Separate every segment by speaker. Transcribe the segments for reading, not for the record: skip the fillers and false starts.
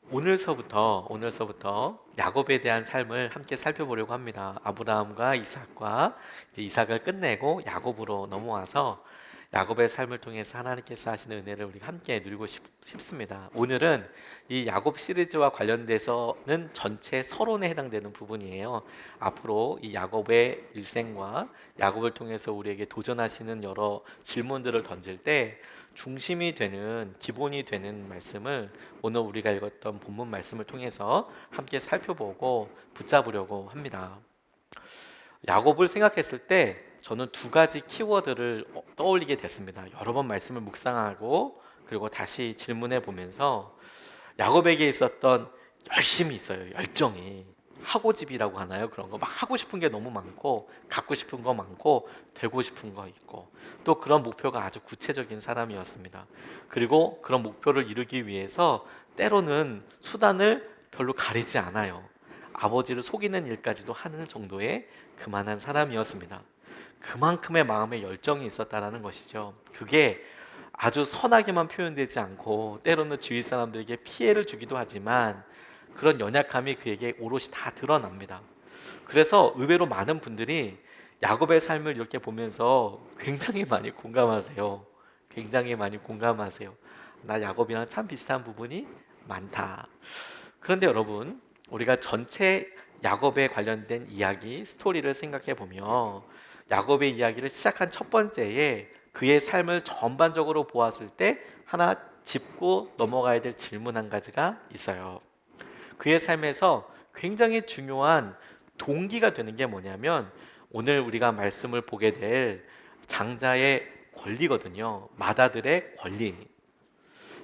Speaker 1: 오늘서부터 야곱에 대한 삶을 함께 살펴보려고 합니다. 아브라함과 이삭과 이제 이삭을 끝내고 야곱으로 넘어와서 야곱의 삶을 통해서 하나님께서 하시는 은혜를 우리가 함께 누리고 싶습니다. 오늘은 이 야곱 시리즈와 관련돼서는 전체 서론에 해당되는 부분이에요. 앞으로 이 야곱의 일생과 야곱을 통해서 우리에게 도전하시는 여러 질문들을 던질 때 중심이 되는 기본이 되는 말씀을 오늘 우리가 읽었던 본문 말씀을 통해서 함께 살펴보고 붙잡으려고 합니다. 야곱을 생각했을 때 저는 두 가지 키워드를 떠올리게 됐습니다. 여러 번 말씀을 묵상하고 그리고 다시 질문해 보면서 야곱에게 있었던 열심이 있어요. 열정이. 하고집이라고 하나요? 그런 거 막 하고 싶은 게 너무 많고 갖고 싶은 거 많고 되고 싶은 거 있고 또 그런 목표가 아주 구체적인 사람이었습니다. 그리고 그런 목표를 이루기 위해서 때로는 수단을 별로 가리지 않아요. 아버지를 속이는 일까지도 하는 정도의 그만한 사람이었습니다. 그만큼의 마음의 열정이 있었다라는 것이죠. 그게 아주 선하게만 표현되지 않고 때로는 주위 사람들에게 피해를 주기도 하지만 그런 연약함이 그에게 오롯이 다 드러납니다. 그래서 의외로 많은 분들이 야곱의 삶을 이렇게 보면서 굉장히 많이 공감하세요. 굉장히 많이 공감하세요. 나 야곱이랑 참 비슷한 부분이 많다. 그런데 여러분, 우리가 전체 야곱에 관련된 이야기, 스토리를 생각해 보면 야곱의 이야기를 시작한 첫 번째에 그의 삶을 전반적으로 보았을 때 하나 짚고 넘어가야 될 질문 한 가지가 있어요. 그의 삶에서 굉장히 중요한 동기가 되는 게 뭐냐면 오늘 우리가 말씀을 보게 될 장자의 권리거든요. 맏아들의 권리.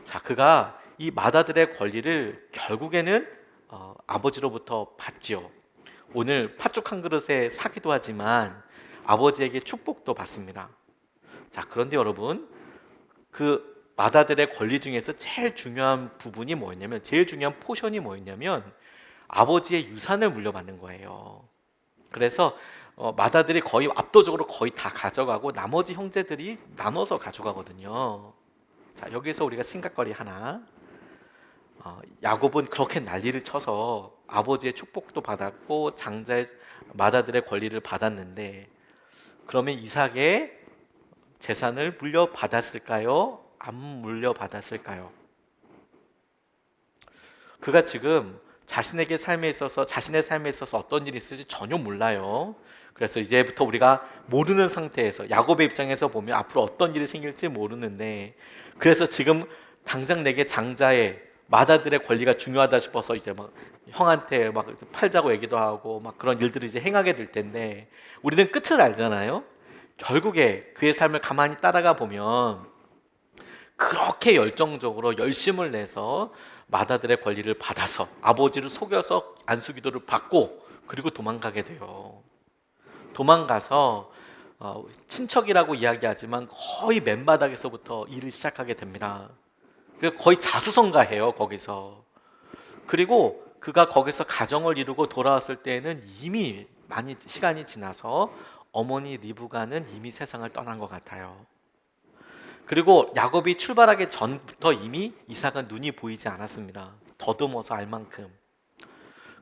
Speaker 1: 자, 그가 이 맏아들의 권리를 결국에는 아버지로부터 받지요. 오늘 팥죽 한 그릇에 사기도 하지만 아버지에게 축복도 받습니다. 자, 그런데 여러분, 그 맏아들의 권리 중에서 제일 중요한 부분이 뭐였냐면, 제일 중요한 포션이 뭐였냐면 아버지의 유산을 물려받는 거예요. 그래서 맏아들이 거의 압도적으로 거의 다 가져가고 나머지 형제들이 나눠서 가져가거든요. 자, 여기서 우리가 생각거리 하나. 야곱은 그렇게 난리를 쳐서 아버지의 축복도 받았고 장자의 맏아들의 권리를 받았는데 그러면 이삭의 재산을 물려받았을까요? 안 물려받았을까요? 그가 지금 자신의 삶에 있어서 어떤 일이 있을지 전혀 몰라요. 그래서 이제부터 우리가 모르는 상태에서 야곱의 입장에서 보면 앞으로 어떤 일이 생길지 모르는데 그래서 지금 당장 내게 장자의 맏아들의 권리가 중요하다 싶어서 이제 막 형한테 막 팔자고 얘기도 하고 막 그런 일들을 이제 행하게 될 텐데 우리는 끝을 알잖아요. 결국에 그의 삶을 가만히 따라가 보면 그렇게 열정적으로 열심을 내서 맏아들의 권리를 받아서 아버지를 속여서 안수기도를 받고 그리고 도망가게 돼요. 도망가서 친척이라고 이야기하지만 거의 맨바닥에서부터 일을 시작하게 됩니다. 거의 자수성가해요 거기서. 그리고 그가 거기서 가정을 이루고 돌아왔을 때에는 이미 많이 시간이 지나서 어머니 리브가는 이미 세상을 떠난 것 같아요. 그리고 야곱이 출발하기 전부터 이미 이삭은 눈이 보이지 않았습니다. 더듬어서 알 만큼.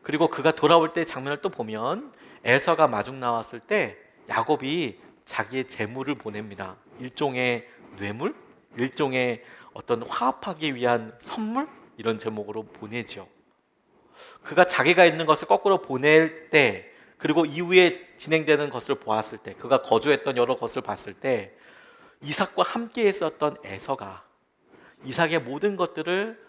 Speaker 1: 그리고 그가 돌아올 때 장면을 또 보면 에서가 마중 나왔을 때 야곱이 자기의 재물을 보냅니다. 일종의 뇌물? 일종의 어떤 화합하기 위한 선물? 이런 제목으로 보내죠. 그가 자기가 있는 것을 거꾸로 보낼 때 그리고 이후에 진행되는 것을 보았을 때 그가 거주했던 여러 것을 봤을 때 이삭과 함께 했었던 에서가 이삭의 모든 것들을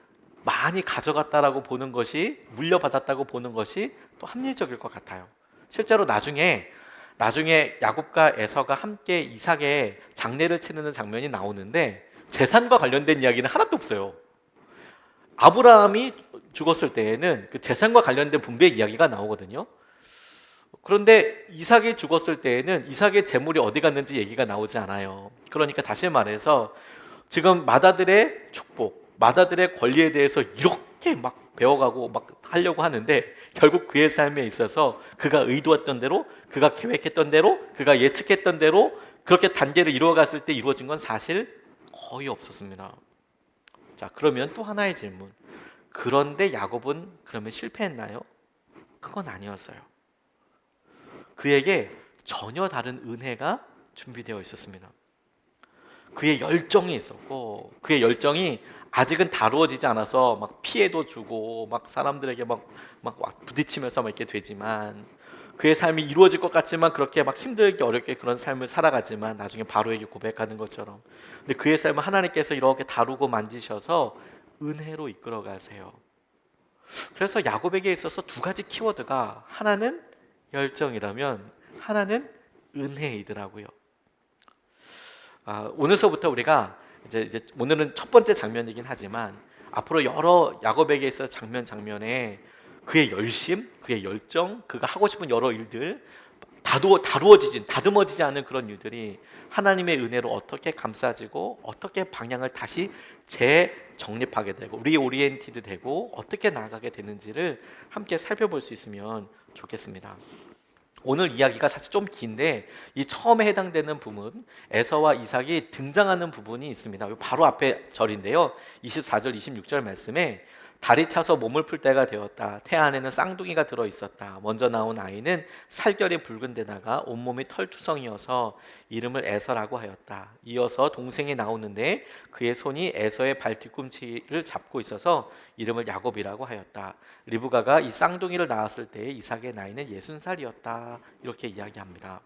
Speaker 1: 많이 가져갔다라고 보는 것이 물려받았다고 보는 것이 또 합리적일 것 같아요. 실제로 나중에 야곱과 에서가 함께 이삭의 장례를 치르는 장면이 나오는데 재산과 관련된 이야기는 하나도 없어요. 아브라함이 죽었을 때에는 그 재산과 관련된 분배의 이야기가 나오거든요. 그런데 이삭이 죽었을 때에는 이삭의 재물이 어디 갔는지 얘기가 나오지 않아요. 그러니까 다시 말해서 지금 맏아들의 축복, 맏아들의 권리에 대해서 이렇게 막 배워가고 막 하려고 하는데 결국 그의 삶에 있어서 그가 의도했던 대로, 그가 계획했던 대로, 그가 예측했던 대로 그렇게 단계를 이루어갔을 때 이루어진 건 사실 거의 없었습니다. 자, 그러면 또 하나의 질문. 그런데 야곱은 그러면 실패했나요? 그건 아니었어요. 그에게 전혀 다른 은혜가 준비되어 있었습니다. 그의 열정이 있었고, 그의 열정이 아직은 다루어지지 않아서 막 피해도 주고 막 사람들에게 막 부딪히면서 막 이렇게 되지만, 그의 삶이 이루어질 것 같지만 그렇게 막 힘들게 어렵게 그런 삶을 살아가지만 나중에 바로에게 고백하는 것처럼, 근데 그의 삶을 하나님께서 이렇게 다루고 만지셔서 은혜로 이끌어 가세요. 그래서 야곱에게 있어서 두 가지 키워드가, 하나는 열정이라면 하나는 은혜이더라고요. 오늘서부터 우리가 이제 오늘은 첫 번째 장면이긴 하지만 앞으로 여러 야곱에게 있어 장면에 그의 열심, 그의 열정, 그가 하고 싶은 여러 일들, 다듬어지지 않은 그런 일들이 하나님의 은혜로 어떻게 감싸지고 어떻게 방향을 다시 재정립하게 되고 리오리엔티드 되고 어떻게 나아가게 되는지를 함께 살펴볼 수 있으면 좋겠습니다. 오늘 이야기가 사실 좀 긴데 이 처음에 해당되는 부분, 에서와 이삭이 등장하는 부분이 있습니다. 바로 앞에 절인데요, 24절 26절 말씀에 달이 차서 몸을 풀 때가 되었다. 태 안에는 쌍둥이가 들어있었다. 먼저 나온 아이는 살결이 붉은 데다가 온몸이 털투성이어서 이름을 에서라고 하였다. 이어서 동생이 나오는데 그의 손이 에서의 발 뒤꿈치를 잡고 있어서 이름을 야곱이라고 하였다. 리브가가 이 쌍둥이를 낳았을 때 이삭의 나이는 60살이었다. 이렇게 이야기합니다.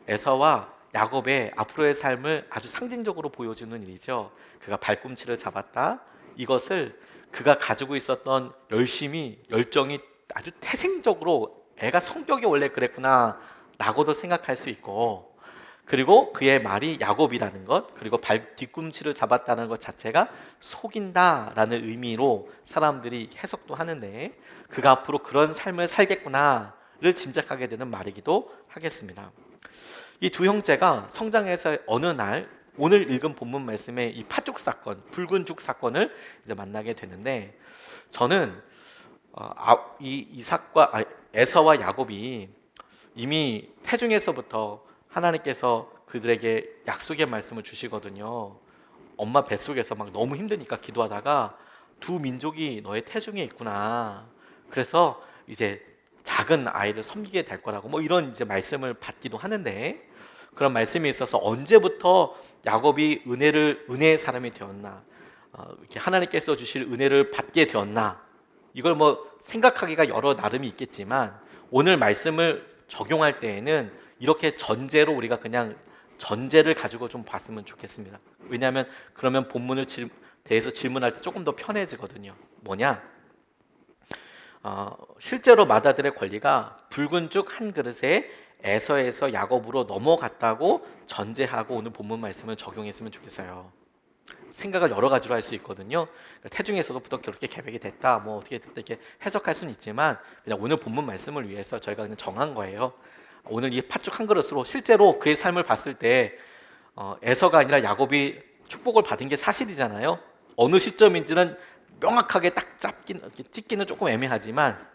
Speaker 1: 에서와 야곱의 앞으로의 삶을 아주 상징적으로 보여주는 일이죠. 그가 발꿈치를 잡았다. 이것을 그가 가지고 있었던 열정이 아주 태생적으로 애가 성격이 원래 그랬구나 라고도 생각할 수 있고, 그리고 그의 말이 야곱이라는 것, 그리고 발 뒤꿈치를 잡았다는 것 자체가 속인다라는 의미로 사람들이 해석도 하는데, 그가 앞으로 그런 삶을 살겠구나를 짐작하게 되는 말이기도 하겠습니다. 이 두 형제가 성장해서 어느 날 오늘 읽은 본문 말씀에 이 팥죽 사건, 붉은 죽 사건을 이제 만나게 되는데, 저는 이 에서와 야곱이 이미 태중에서부터 하나님께서 그들에게 약속의 말씀을 주시거든요. 엄마 뱃속에서 막 너무 힘드니까 기도하다가 두 민족이 너의 태중에 있구나. 그래서 이제 작은 아이를 섬기게 될 거라고 뭐 이런 이제 말씀을 받기도 하는데, 그런 말씀이 있어서 언제부터 야곱이 은혜의 사람이 되었나, 이렇게 하나님께서 주실 은혜를 받게 되었나, 이걸 뭐 생각하기가 여러 나름이 있겠지만 오늘 말씀을 적용할 때에는 이렇게 전제로 우리가 그냥 전제를 가지고 좀 봤으면 좋겠습니다. 왜냐하면 그러면 본문을 대해서 질문할 때 조금 더 편해지거든요. 뭐냐? 실제로 맏아들의 권리가 붉은 죽 한 그릇에 에서에서 야곱으로 넘어갔다고 전제하고 오늘 본문 말씀을 적용했으면 좋겠어요. 생각을 여러 가지로 할 수 있거든요. 태중에서도부터 그렇게 계획이 됐다, 뭐 어떻게 됐다 이렇게 해석할 수는 있지만 그냥 오늘 본문 말씀을 위해서 저희가 그냥 정한 거예요. 오늘 이 팥죽 한 그릇으로 실제로 그의 삶을 봤을 때 에서가 아니라 야곱이 축복을 받은 게 사실이잖아요. 어느 시점인지는 명확하게 딱 찍기는 조금 애매하지만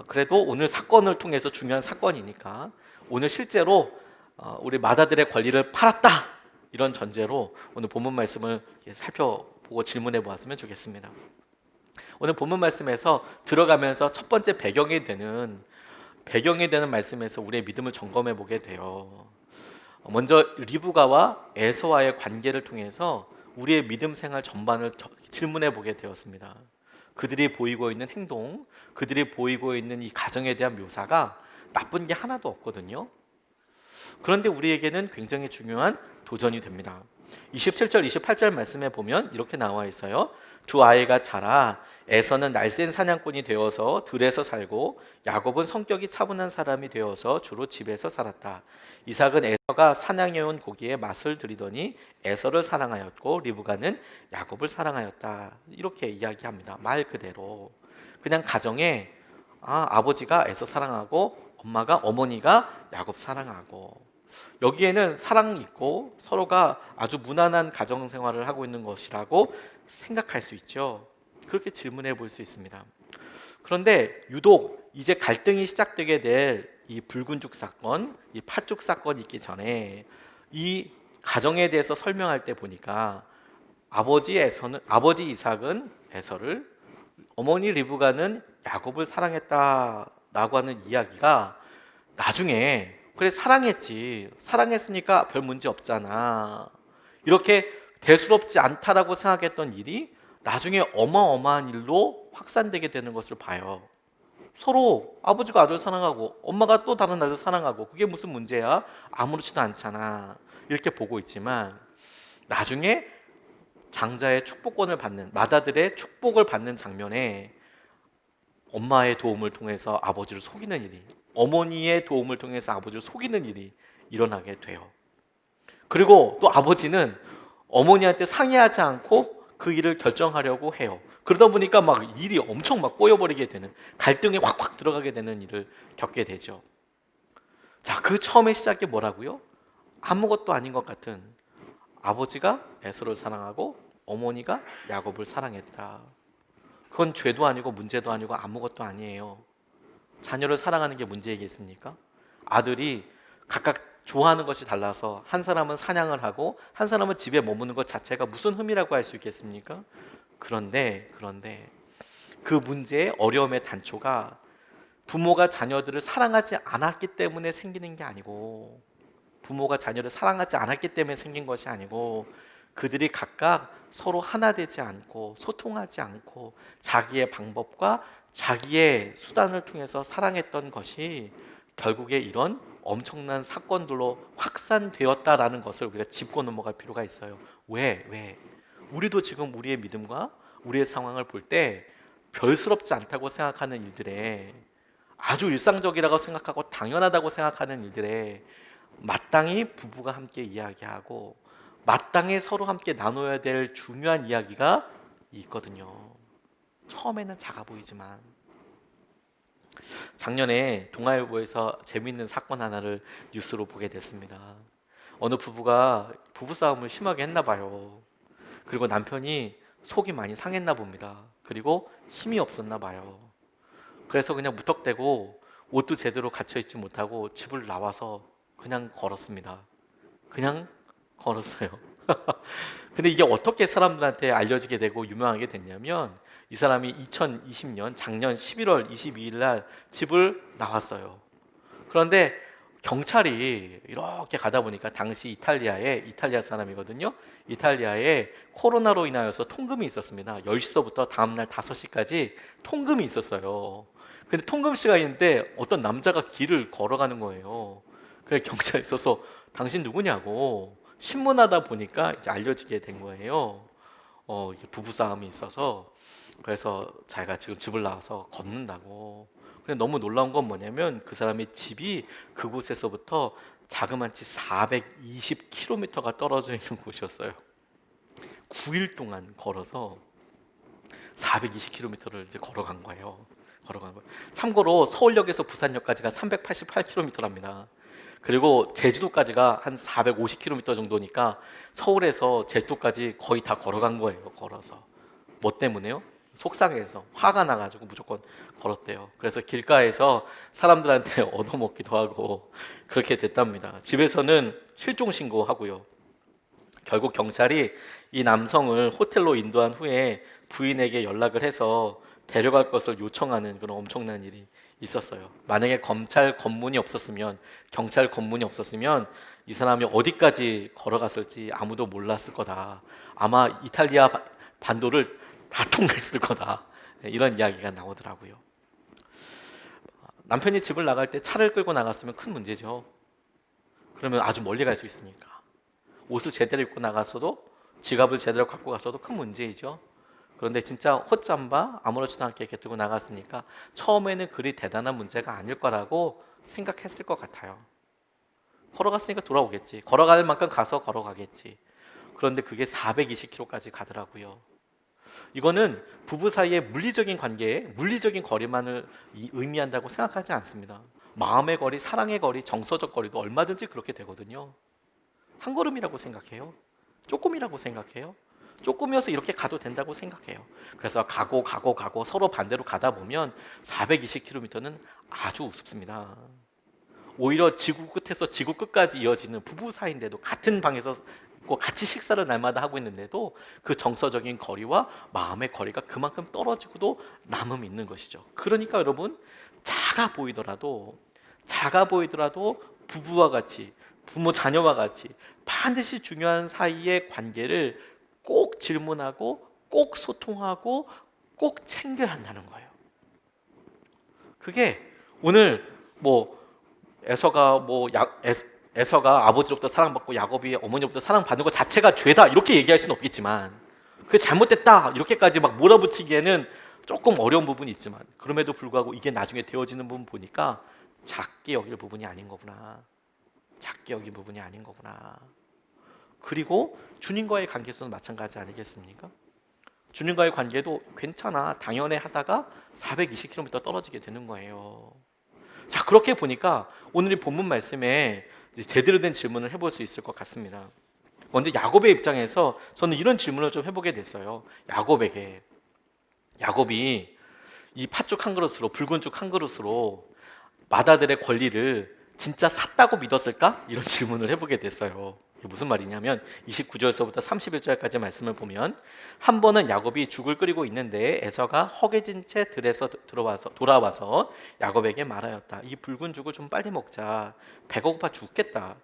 Speaker 1: 그래도 오늘 사건을 통해서 중요한 사건이니까 오늘 실제로 우리 맏아들의 권리를 팔았다, 이런 전제로 오늘 본문 말씀을 살펴보고 질문해 보았으면 좋겠습니다. 오늘 본문 말씀에서 들어가면서 첫 번째 배경이 되는 말씀에서 우리의 믿음을 점검해 보게 돼요. 먼저 리브가와 에서와의 관계를 통해서 우리의 믿음 생활 전반을 질문해 보게 되었습니다. 그들이 보이고 있는 행동, 그들이 보이고 있는 이 가정에 대한 묘사가 나쁜 게 하나도 없거든요. 그런데 우리에게는 굉장히 중요한 도전이 됩니다. 27절, 28절 말씀에 보면 이렇게 나와 있어요. 두 아이가 자라 에서는 날쌘 사냥꾼이 되어서 들에서 살고 야곱은 성격이 차분한 사람이 되어서 주로 집에서 살았다. 이삭은 에서가 사냥해온 고기에 맛을 들이더니 에서를 사랑하였고 리브가는 야곱을 사랑하였다. 이렇게 이야기합니다. 말 그대로 그냥 가정에 아버지가 에서 사랑하고 어머니가 야곱 사랑하고, 여기에는 사랑이 있고 서로가 아주 무난한 가정 생활을 하고 있는 것이라고 생각할 수 있죠. 그렇게 질문해 볼 수 있습니다. 그런데 유독 이제 갈등이 시작되게 될 이 붉은 죽 사건, 이 팥죽 사건이 있기 전에 이 가정에 대해서 설명할 때 보니까 아버지 이삭은 에서를, 어머니 리브가는 야곱을 사랑했다라고 하는 이야기가 나중에 그래 사랑했지. 사랑했으니까 별 문제 없잖아. 이렇게 대수롭지 않다라고 생각했던 일이 나중에 어마어마한 일로 확산되게 되는 것을 봐요. 서로 아버지가 아들 사랑하고 엄마가 또 다른 아들 사랑하고 그게 무슨 문제야? 아무렇지도 않잖아. 이렇게 보고 있지만 나중에 장자의 축복권을 받는 맏아들의 축복을 받는 장면에 엄마의 도움을 통해서 아버지를 속이는 일이 어머니의 도움을 통해서 아버지를 속이는 일이 일어나게 돼요. 그리고 또 아버지는 어머니한테 상의하지 않고 그 일을 결정하려고 해요. 그러다 보니까 막 일이 엄청 막 꼬여버리게 되는 갈등에 확확 들어가게 되는 일을 겪게 되죠. 자, 그 처음의 시작이 뭐라고요? 아무것도 아닌 것 같은 아버지가 에서를 사랑하고 어머니가 야곱을 사랑했다. 그건 죄도 아니고 문제도 아니고 아무것도 아니에요. 자녀를 사랑하는 게 문제이겠습니까? 아들이 각각 좋아하는 것이 달라서 한 사람은 사냥을 하고 한 사람은 집에 머무는 것 자체가 무슨 흠이라고 할 수 있겠습니까? 그런데 그 문제의 어려움의 단초가 부모가 자녀들을 사랑하지 않았기 때문에 생기는 게 아니고 부모가 자녀를 사랑하지 않았기 때문에 생긴 것이 아니고 그들이 각각 서로 하나 되지 않고 소통하지 않고 자기의 방법과 자기의 수단을 통해서 사랑했던 것이 결국에 이런 엄청난 사건들로 확산되었다라는 것을 우리가 짚고 넘어갈 필요가 있어요. 왜? 우리도 지금 우리의 믿음과 우리의 상황을 볼 때 별스럽지 않다고 생각하는 일들에 아주 일상적이라고 생각하고 당연하다고 생각하는 일들에 마땅히 부부가 함께 이야기하고 마땅히 서로 함께 나눠야 될 중요한 이야기가 있거든요. 처음에는 작아 보이지만 작년에 동아일보에서 재미있는 사건 하나를 뉴스로 보게 됐습니다. 어느 부부가 부부싸움을 심하게 했나 봐요. 그리고 남편이 속이 많이 상했나 봅니다. 그리고 힘이 없었나 봐요. 그래서 그냥 무턱대고 옷도 제대로 갖춰 입지 못하고 집을 나와서 그냥 걸었습니다. 그냥 걸었어요. 근데 이게 어떻게 사람들한테 알려지게 되고 유명하게 됐냐면 이 사람이 2020년 작년 11월 22일 날 집을 나왔어요. 그런데 경찰이 이렇게 가다 보니까 당시 이탈리아 사람이거든요. 이탈리아에 코로나로 인하여서 통금이 있었습니다. 10시서부터 다음날 5시까지 통금이 있었어요. 근데 통금 시간인데 어떤 남자가 길을 걸어가는 거예요. 그래서 경찰이 있어서 당신 누구냐고 신문하다 보니까 이제 알려지게 된 거예요. 이게 부부싸움이 있어서 그래서 자기가 지금 집을 나와서 걷는다고. 근데 너무 놀라운 건 뭐냐면 그 사람의 집이 그곳에서부터 자그만치 420km가 떨어져 있는 곳이었어요. 9일 동안 걸어서 420km를 이제 걸어간 거예요. 참고로 서울역에서 부산역까지가 388km랍니다. 그리고 제주도까지가 한 450km 정도니까 서울에서 제주도까지 거의 다 걸어간 거예요. 걸어서. 뭐 때문에요? 속상해서 화가 나가지고 무조건 걸었대요. 그래서 길가에서 사람들한테 얻어먹기도 하고 그렇게 됐답니다. 집에서는 실종 신고하고요. 결국 경찰이 이 남성을 호텔로 인도한 후에 부인에게 연락을 해서 데려갈 것을 요청하는 그런 엄청난 일이 있었어요. 만약에 경찰 검문이 없었으면 이 사람이 어디까지 걸어갔을지 아무도 몰랐을 거다. 아마 이탈리아 반도를 다 통과했을 거다. 이런 이야기가 나오더라고요. 남편이 집을 나갈 때 차를 끌고 나갔으면 큰 문제죠. 그러면 아주 멀리 갈 수 있으니까. 옷을 제대로 입고 나갔어도 지갑을 제대로 갖고 갔어도 큰 문제이죠. 그런데 진짜 헛잠바 아무렇지도 않게 이렇게 들고 나갔으니까 처음에는 그리 대단한 문제가 아닐 거라고 생각했을 것 같아요. 걸어갔으니까 돌아오겠지. 걸어갈 만큼 가서 걸어가겠지. 그런데 그게 420km까지 가더라고요. 이거는 부부 사이의 물리적인 관계에 물리적인 거리만을 의미한다고 생각하지 않습니다. 마음의 거리, 사랑의 거리, 정서적 거리도 얼마든지 그렇게 되거든요. 한 걸음이라고 생각해요. 조금이라고 생각해요. 조금이어서 이렇게 가도 된다고 생각해요. 그래서 가고 서로 반대로 가다 보면 420km는 아주 우습습니다. 오히려 지구 끝에서 지구 끝까지 이어지는 부부 사이인데도 같은 방에서 같이 식사를 날마다 하고 있는데도 그 정서적인 거리와 마음의 거리가 그만큼 떨어지고도 남음이 있는 것이죠. 그러니까 여러분, 작아 보이더라도 부부와 같이, 부모 자녀와 같이 반드시 중요한 사이의 관계를 꼭 질문하고 꼭 소통하고 꼭 챙겨야 한다는 거예요. 그게 오늘 뭐 에서가 아버지로부터 사랑받고 야곱이 어머니로부터 사랑받는 것 자체가 죄다 이렇게 얘기할 수는 없겠지만, 그게 잘못됐다 이렇게까지 막 몰아붙이기에는 조금 어려운 부분이 있지만, 그럼에도 불구하고 이게 나중에 되어지는 부분 보니까 작게 여길 부분이 아닌 거구나. 작게 여길 부분이 아닌 거구나. 그리고 주님과의 관계에서는 마찬가지 아니겠습니까? 주님과의 관계도 괜찮아, 당연해 하다가 420km 떨어지게 되는 거예요. 자, 그렇게 보니까 오늘 이 본문 말씀에 제대로 된 질문을 해볼 수 있을 것 같습니다. 먼저 야곱의 입장에서 저는 이런 질문을 좀 해보게 됐어요. 야곱이 이 팥죽 한 그릇으로, 붉은 죽 한 그릇으로 맏아들의 권리를 진짜 샀다고 믿었을까? 이런 질문을 해보게 됐어요. 이게 무슨 말이냐면 29절서부터 31절까지 말씀을 보면, 한 번은 야곱이 죽을 끓이고 있는데 에서가 허기진 채 들에서 돌아와서 야곱에게 말하였다. 이 붉은 죽을 좀 빨리 먹자. 배가 고파 죽겠다.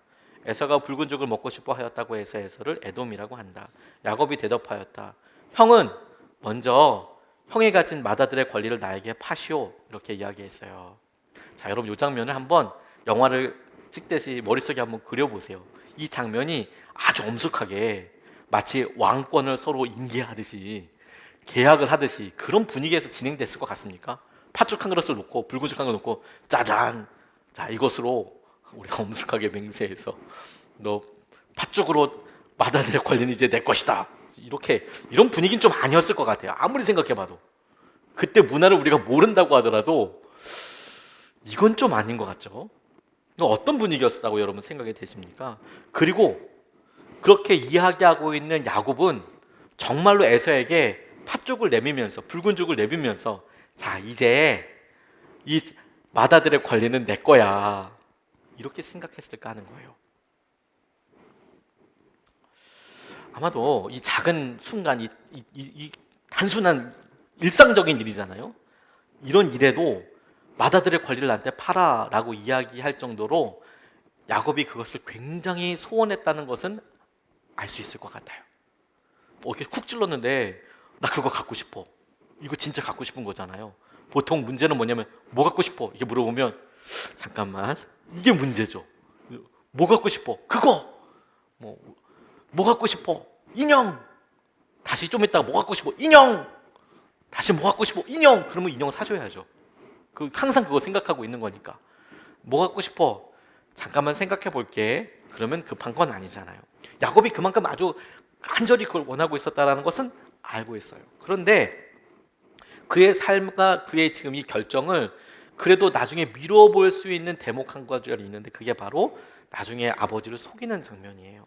Speaker 1: 에서가 붉은 죽을 먹고 싶어 하였다고 해서 에서를 에돔이라고 한다. 야곱이 대답하였다. 형은 먼저 형이 가진 맏아들의 권리를 나에게 파시오. 이렇게 이야기했어요. 자, 여러분 이 장면을 한번 영화를 찍듯이 머릿속에 한번 그려보세요. 이 장면이 아주 엄숙하게 마치 왕권을 서로 인계하듯이, 계약을 하듯이 그런 분위기에서 진행됐을 것 같습니까? 팥죽 한 그릇을 놓고 붉은 죽 한 그릇 놓고 짜잔, 자 이것으로 우리가 엄숙하게 맹세해서 너 팥죽으로 맏아들의 권리는 이제 내 것이다. 이런 분위기는 좀 아니었을 것 같아요. 아무리 생각해봐도. 그때 문화를 우리가 모른다고 하더라도 이건 좀 아닌 것 같죠? 어떤 분위기였다고 여러분 생각이 되십니까? 그리고 그렇게 이야기하고 있는 야곱은 정말로 에서에게 팥죽을 내밀면서, 붉은 죽을 내밀면서, 자 이제 이 맏아들의 권리는 내 거야, 이렇게 생각했을까 하는 거예요. 아마도 이 작은 순간, 이 단순한 일상적인 일이잖아요. 이런 일에도 맏아들의 권리를 나한테 팔아라고 이야기할 정도로 야곱이 그것을 굉장히 소원했다는 것은 알 수 있을 것 같아요. 이렇게 쿡 찔렀는데 나 그거 갖고 싶어. 이거 진짜 갖고 싶은 거잖아요. 보통 문제는 뭐냐면 뭐 갖고 싶어? 이렇게 물어보면 잠깐만, 이게 문제죠. 뭐 갖고 싶어? 그거. 뭐 갖고 싶어? 인형. 다시 좀 있다가 뭐 갖고 싶어? 인형. 다시 뭐 갖고 싶어? 인형. 그러면 인형 사줘야죠. 항상 그거 생각하고 있는 거니까. 뭐 갖고 싶어? 잠깐만 생각해 볼게. 그러면 급한 건 아니잖아요. 야곱이 그만큼 아주 간절히 그걸 원하고 있었다는 것은 알고 있어요. 그런데 그의 삶과 그의 지금 이 결정을 그래도 나중에 미뤄 볼 수 있는 대목 한 가지가 있는데, 그게 바로 나중에 아버지를 속이는 장면이에요.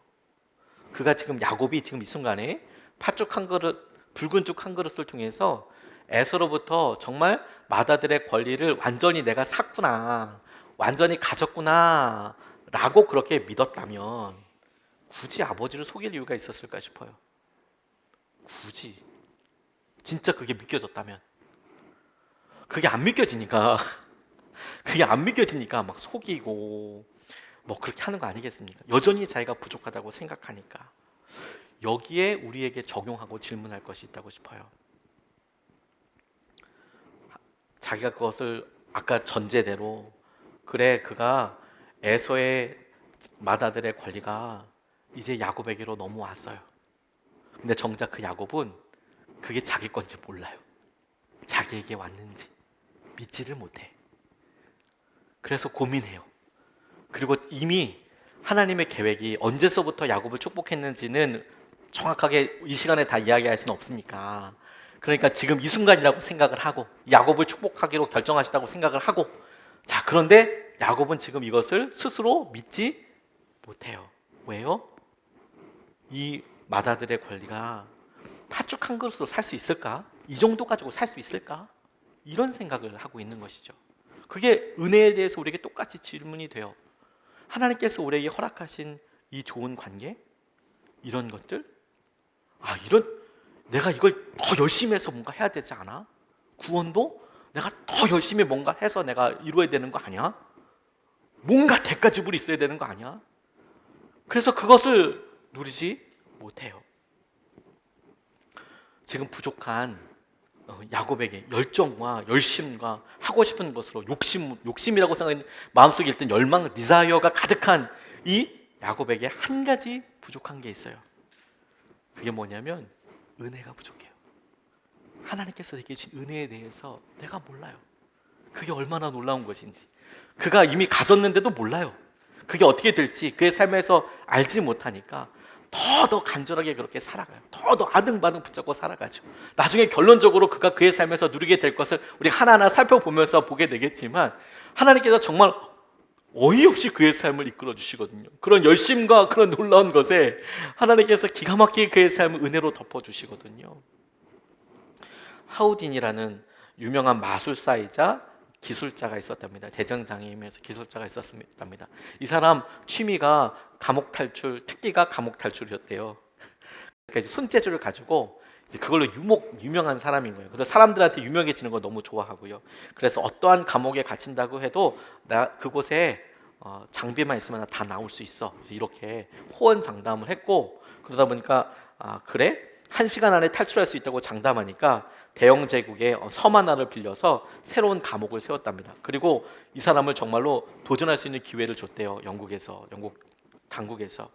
Speaker 1: 야곱이 지금 이 순간에 팥죽 한 그릇, 붉은 죽 한 그릇을 통해서 에서로부터 정말 맏아들의 권리를 완전히 내가 샀구나, 완전히 가졌구나 라고 그렇게 믿었다면 굳이 아버지를 속일 이유가 있었을까 싶어요. 굳이 진짜 그게 믿겨졌다면. 그게 안 믿겨지니까 막 속이고 뭐 그렇게 하는 거 아니겠습니까? 여전히 자기가 부족하다고 생각하니까. 여기에 우리에게 적용하고 질문할 것이 있다고 싶어요. 자기가 그것을 아까 전제대로, 그래 그가 에서의 맏아들의 권리가 이제 야곱에게로 넘어왔어요. 근데 정작 그 야곱은 그게 자기 건지 몰라요. 자기에게 왔는지 믿지를 못해. 그래서 고민해요. 그리고 이미 하나님의 계획이 언제서부터 야곱을 축복했는지는 정확하게 이 시간에 다 이야기할 수는 없으니까, 그러니까 지금 이 순간이라고 생각을 하고 야곱을 축복하기로 결정하셨다고 생각을 하고, 자 그런데 야곱은 지금 이것을 스스로 믿지 못해요. 왜요? 이 맏아들의 권리가 팥죽 한 그릇으로 살 수 있을까? 이 정도 가지고 살 수 있을까? 이런 생각을 하고 있는 것이죠. 그게 은혜에 대해서 우리에게 똑같이 질문이 돼요. 하나님께서 우리에게 허락하신 이 좋은 관계, 이런 것들, 이런 내가 이걸 더 열심히 해서 뭔가 해야 되지 않아? 구원도 내가 더 열심히 뭔가 해서 내가 이루어야 되는 거 아니야? 뭔가 대가 지불이 있어야 되는 거 아니야? 그래서 그것을 누리지 못해요. 지금 부족한 야곱에게 열정과 열심과 하고 싶은 것으로 욕심이라고 생각하는 마음속에 일단 열망, 디자이어가 가득한 이 야곱에게 한 가지 부족한 게 있어요. 그게 뭐냐면 은혜가 부족해요. 하나님께서 내게 주신 은혜에 대해서 내가 몰라요. 그게 얼마나 놀라운 것인지. 그가 이미 가졌는데도 몰라요. 그게 어떻게 될지 그의 삶에서 알지 못하니까 더 간절하게 그렇게 살아가요. 더 아등바등 붙잡고 살아가죠. 나중에 결론적으로 그가 그의 삶에서 누리게 될 것을 우리 하나하나 살펴보면서 보게 되겠지만, 하나님께서 정말 어이없이 그의 삶을 이끌어 주시거든요. 그런 열심과 그런 놀라운 것에 하나님께서 기가 막히게 그의 삶을 은혜로 덮어주시거든요. 하우딘이라는 유명한 마술사이자 기술자가 있었답니다. 대장장애임에서 기술자가 있었답니다. 이 사람 취미가 감옥 탈출, 특기가 감옥 탈출이었대요. 그러니까 이제 손재주를 가지고 그걸로 유명한 사람인 거예요. 그래서 사람들한테 유명해지는 거 너무 좋아하고요. 그래서 어떠한 감옥에 갇힌다고 해도 나 그곳에 장비만 있으면 다 나올 수 있어. 그래서 이렇게 호언장담을 했고, 그러다 보니까 그래? 1시간 안에 탈출할 수 있다고 장담하니까 대영 제국의 섬 하나를 빌려서 새로운 감옥을 세웠답니다. 그리고 이 사람을 정말로 도전할 수 있는 기회를 줬대요. 영국 당국에서.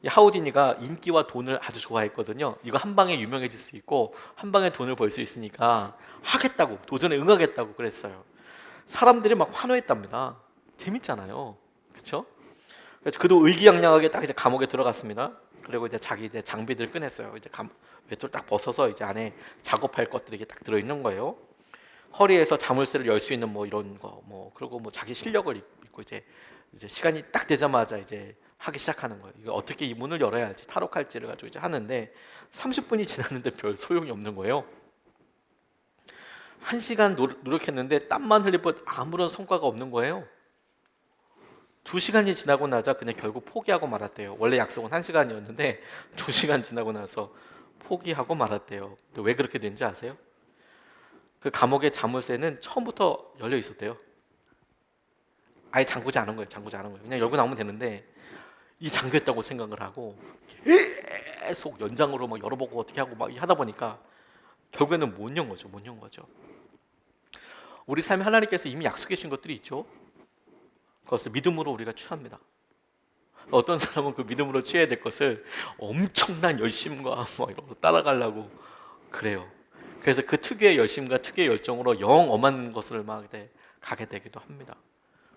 Speaker 1: 이 하우디니가 인기와 돈을 아주 좋아했거든요. 이거 한 방에 유명해질 수 있고 한 방에 돈을 벌 수 있으니까 하겠다고, 도전에 응하겠다고 그랬어요. 사람들이 막 환호했답니다. 재밌잖아요, 그렇죠? 그래서 그도 의기양양하게 딱 이제 감옥에 들어갔습니다. 그리고 이제 자기 이제 장비들 꺼냈어요. 이제 외투를 딱 벗어서 이제 안에 작업할 것들이 이게 딱 들어 있는 거예요. 허리에서 자물쇠를 열 수 있는 뭐 이런 거, 그리고 뭐 자기 실력을 입고 이제 시간이 딱 되자마자 이제 하기 시작하는 거예요. 이거 어떻게 이 문을 열어야 할지, 탈옥할지를 가지고 이제 하는데 30분이 지났는데 별 소용이 없는 거예요. 1시간 노력했는데 땀만 흘릴 뿐 아무런 성과가 없는 거예요. 2시간이 지나고 나자 그냥 결국 포기하고 말았대요. 원래 약속은 1시간이었는데 2시간 지나고 나서 포기하고 말았대요. 왜 그렇게 된지 아세요? 그 감옥의 자물쇠는 처음부터 열려 있었대요. 아예 잠그지 않은 거예요. 그냥 열고 나오면 되는데 이 잠겼다고 생각을 하고 계속 연장으로 막 열어보고 어떻게 하고 막 하다 보니까 결국에는 못 연 거죠. 우리 삶에 하나님께서 이미 약속해 주신 것들이 있죠. 그것을 믿음으로 우리가 취합니다. 어떤 사람은 그 믿음으로 취해야 될 것을 엄청난 열심과 이런 거 따라가려고 그래요. 그래서 그 특유의 열심과 특유의 열정으로 영 엄한 것을 막 가게 되기도 합니다.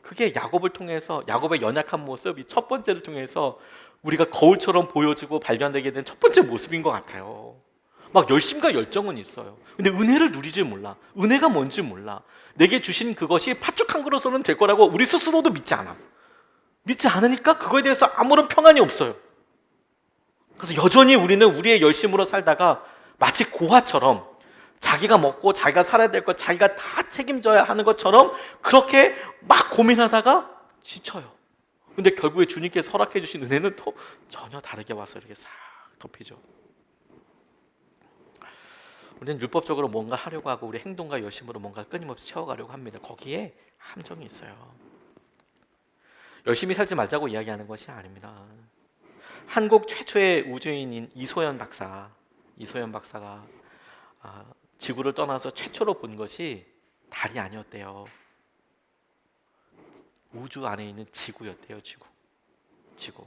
Speaker 1: 그게 야곱을 통해서, 야곱의 연약한 모습이 첫 번째를 통해서 우리가 거울처럼 보여지고 발견되게 된 첫 번째 모습인 것 같아요. 막 열심과 열정은 있어요. 근데 은혜를 누리지 몰라. 은혜가 뭔지 몰라. 내게 주신 그것이 팥죽 그릇으로는 될 거라고 우리 스스로도 믿지 않아. 믿지 않으니까 그거에 대해서 아무런 평안이 없어요. 그래서 여전히 우리는 우리의 열심으로 살다가 마치 고아처럼 자기가 먹고 자기가 살아야 될 것, 자기가 다 책임져야 하는 것처럼 그렇게 막 고민하다가 지쳐요. 근데 결국에 주님께서 허락해 주신 은혜는 또 전혀 다르게 와서 이렇게 싹 덮이죠. 우리는 율법적으로 뭔가 하려고 하고 우리 행동과 열심으로 뭔가 끊임없이 채워가려고 합니다. 거기에 함정이 있어요. 열심히 살지 말자고 이야기하는 것이 아닙니다. 한국 최초의 우주인인 이소연 박사가 지구를 떠나서 최초로 본 것이 달이 아니었대요. 우주 안에 있는 지구였대요. 지구.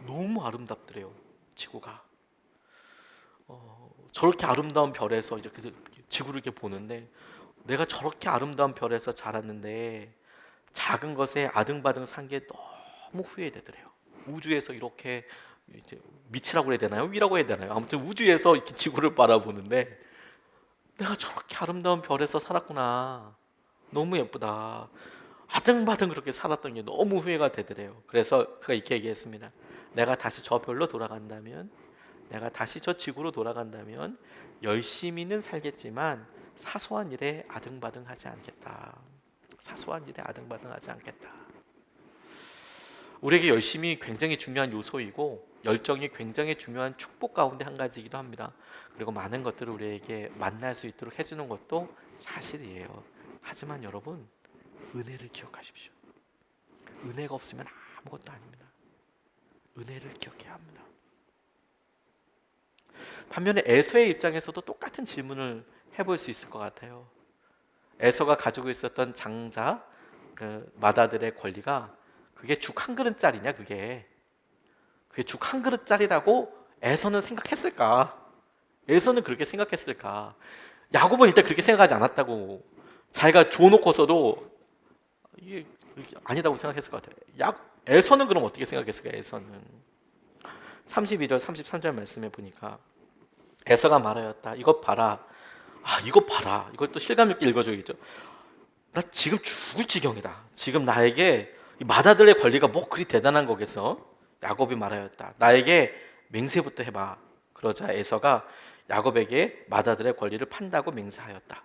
Speaker 1: 너무 아름답더래요. 지구가. 저렇게 아름다운 별에서 이렇게 지구를 이렇게 보는데, 내가 저렇게 아름다운 별에서 자랐는데 작은 것에 아등바등 산 게 너무 후회되더래요. 우주에서 이렇게 이제 밑이라고 해야 되나요? 위라고 해야 되나요? 아무튼 우주에서 이렇게 지구를 바라보는데 내가 저렇게 아름다운 별에서 살았구나. 너무 예쁘다. 아등바등 그렇게 살았던 게 너무 후회가 되더래요. 그래서 그가 이렇게 얘기했습니다. 내가 다시 저 별로 돌아간다면, 내가 다시 저 지구로 돌아간다면 열심히는 살겠지만 사소한 일에 아등바등하지 않겠다. 우리에게 열심이 굉장히 중요한 요소이고 열정이 굉장히 중요한 축복 가운데 한 가지이기도 합니다. 그리고 많은 것들을 우리에게 만날 수 있도록 해주는 것도 사실이에요. 하지만 여러분, 은혜를 기억하십시오. 은혜가 없으면 아무것도 아닙니다. 은혜를 기억해야 합니다. 반면에 에서의 입장에서도 똑같은 질문을 해볼 수 있을 것 같아요. 에서가 가지고 있었던 장자, 그 마다들의 권리가 그게 죽 한 그릇짜리냐, 그게 죽 한 그릇짜리라고 에서는 생각했을까? 에서는 그렇게 생각했을까? 야곱은 일단 그렇게 생각하지 않았다고. 자기가 줘놓고서도 이게 아니다고 생각했을 것 같아요. 에서는 그럼 어떻게 생각했을까? 에서는 32절 33절 말씀에 보니까 에서가 말하였다. 이것 봐라. 이것 봐라. 이걸 또 실감 있게 읽어줘야겠죠. 나 지금 죽을 지경이다. 지금 나에게 이 마다들의 권리가 뭐 그리 대단한 거겠어? 야곱이 말하였다. 나에게 맹세부터 해봐. 그러자 에서가 야곱에게 마다들의 권리를 판다고 맹세하였다.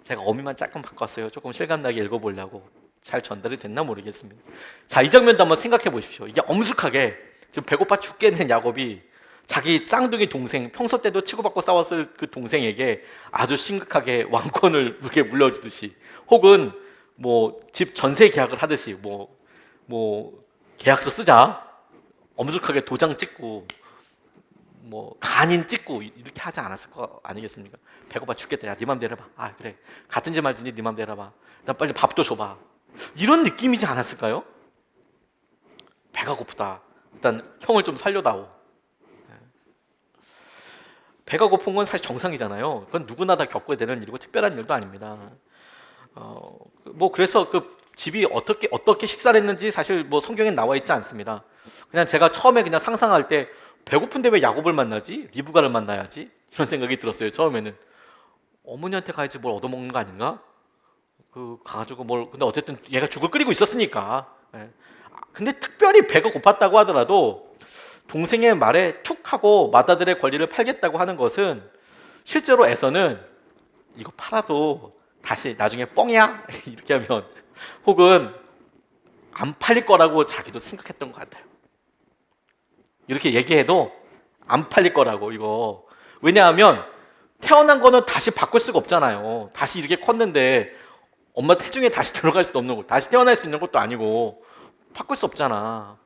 Speaker 1: 제가 어미만 조금 바꿨어요. 조금 실감나게 읽어보려고. 잘 전달이 됐나 모르겠습니다. 자, 이 장면도 한번 생각해 보십시오. 이게 엄숙하게 지금 배고파 죽겠는 야곱이 자기 쌍둥이 동생, 평소 때도 치고받고 싸웠을 그 동생에게 아주 심각하게 왕권을 이렇게 물려주듯이, 혹은 뭐 집 전세 계약을 하듯이 뭐 계약서 쓰자, 엄숙하게 도장 찍고 뭐 간인 찍고 이렇게 하지 않았을 거 아니겠습니까? 배고파 죽겠다. 야, 네 맘대로 해봐. 그래, 같은 집 말든지 네 맘대로 해봐. 나 빨리 밥도 줘봐. 이런 느낌이지 않았을까요? 배가 고프다. 일단 형을 좀 살려다오. 배가 고픈 건 사실 정상이잖아요. 그건 누구나 다 겪어야 되는 일이고 특별한 일도 아닙니다. 뭐 그래서 그 집이 어떻게 식사를 했는지 사실 뭐 성경에 나와 있지 않습니다. 그냥 제가 처음에 그냥 상상할 때 배고픈데 왜 야곱을 만나지? 리브가를 만나야지? 이런 생각이 들었어요. 처음에는 어머니한테 가야지 뭘 얻어먹는 거 아닌가? 가가지고 근데 어쨌든 얘가 죽을 끓이고 있었으니까. 근데 특별히 배가 고팠다고 하더라도 동생의 말에 툭 하고 마다들의 권리를 팔겠다고 하는 것은 실제로 에서는 이거 팔아도 다시 나중에 뻥이야? 이렇게 하면, 혹은 안 팔릴 거라고 자기도 생각했던 것 같아요. 이렇게 얘기해도 안 팔릴 거라고, 이거. 왜냐하면 태어난 거는 다시 바꿀 수가 없잖아요. 다시 이렇게 컸는데 엄마 태중에 다시 들어갈 수도 없는 거, 다시 태어날 수 있는 것도 아니고 바꿀 수 없잖아.